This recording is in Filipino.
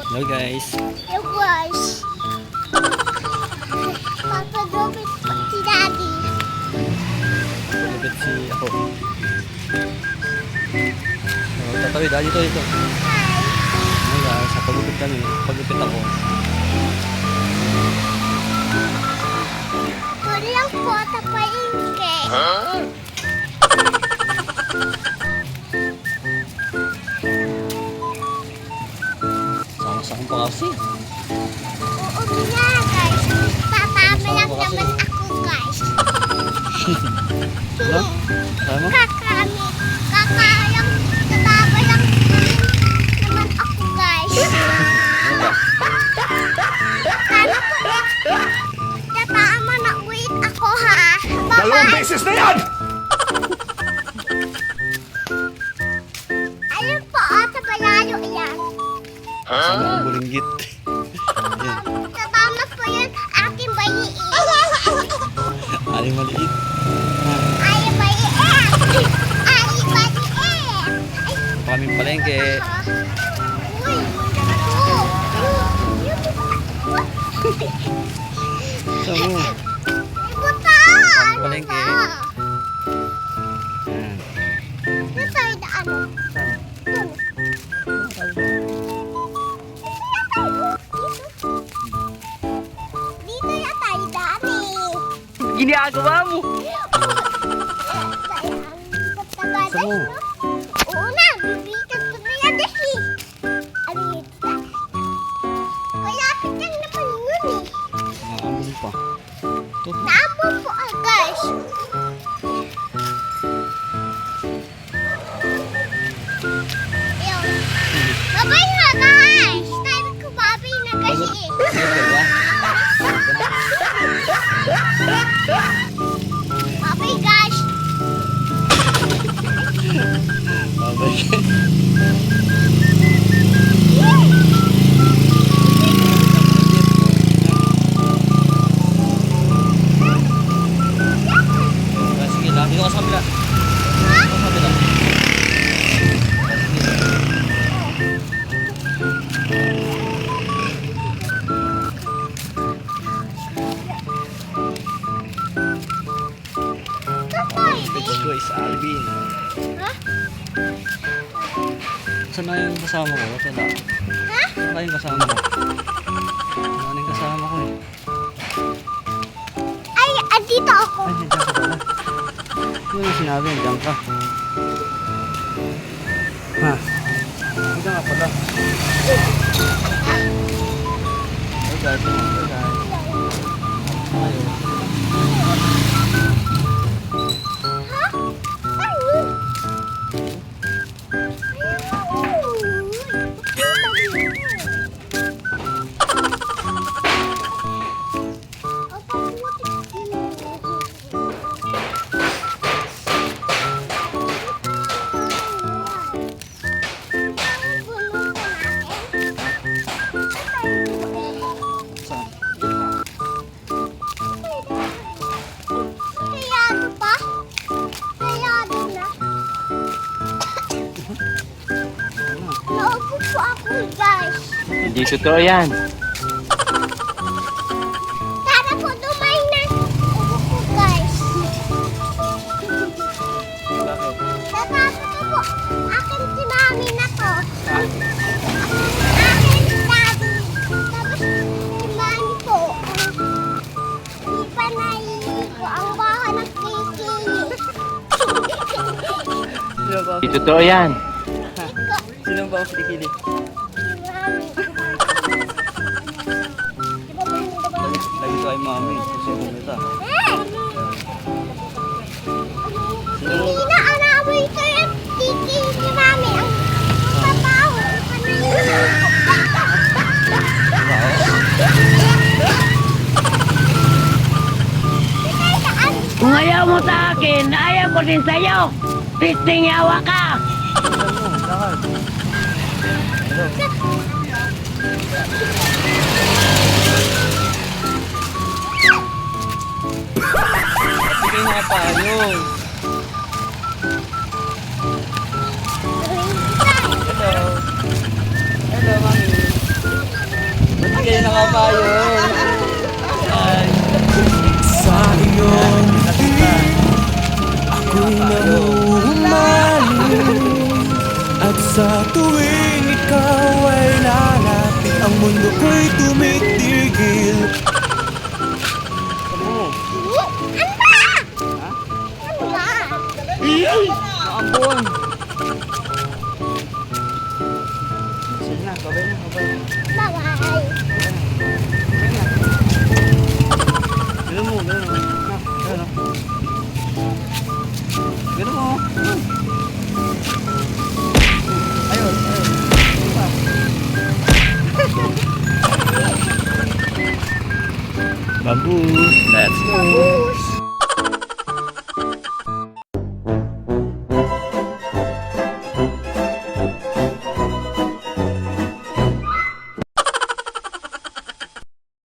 Hello guys. Hello guys. Papadobit po si Daddy. Malapit si ako. So, tatawid. Dito. Hi. Ano guys, sa pagupit kami. Pagupit ako. Huli lang po tapalingke. Sama-sama pa kasi. Oo nga guys. Tatama lang naman ako guys. Ano? Sama? Kakayang tatama lang naman ako guys. Sana po tatama na wait ako ha. Dalawang Bye-bye. beses na yan! Ayun po, sa palayo yan. Sama ang bulinggit. Ayan. Tatama po yun aking bayiin. Aling maliit. Ay, bayiin. Ay, bayiin. Kaming palengke. Uy. Sama. Buta. Palengke. Ayan. Nasa'y na ano? Dun. Dito yata yung dami. Ginagawa mo. Sa mo? Oo na, bibigat ko na yan dahil. Ano yun? Kalapit lang naman yun eh. Naambon pa. Ito. Naambon po guys. Ayun. Babay na guys. Tayo ko babay na guys eh. Dalawa. Babay guys. Babay. Sige lang. Dito ka sa kabila. Dito ka sa kabila. Tatay Let's go is Alvin. Ha? Saan na yung kasama ko? Wala. Ha? Saan na yung kasama ko? Ano yung kasama ko eh? Ay, andito ako. Ay, nandiyan ka pala. Ano yung sinabi? Nandiyan ka. Ha? Nandiyan ka pala. Hey guys, hey guys. Ayaw. Ha? Ayun. Saan? Kayado pa? Kayado na? Naupo po ako guys. Hindi totoo yan. Tara po dumay na. Upo po guys. Bakit? Natapos ko po. Akin si mami na to. Akin si daddy. Tapos si mami po. Di pa naliligo ang bahay ng kiki. Sino ba? Hindi totoo yan. Sino ba ang kilikili? Lagi ko ay mami. Kasi bumita. Hindi na anamoy ko yung kiki ni mami. Ang papaw. Kung ayaw mo sa akin, ayaw ko din sa'yo. Pisting yawa ka. Sige nga pa yun. Hello. Hello, mami. Tama yun. Ay. Sa iyong ngiti ako'y nahuhumaling. At sa tuwing ikaw ay lalapit, ang mundo ko'y tumitigil. Ano? Ano ba? Ano ba? Maambon. Sige na, babay na, babay. Bye-bye. Ganun mo, ganun mo. Na, ganun mo. Ganun mo. Ayun, ayun. Babu. Let's go. Babush.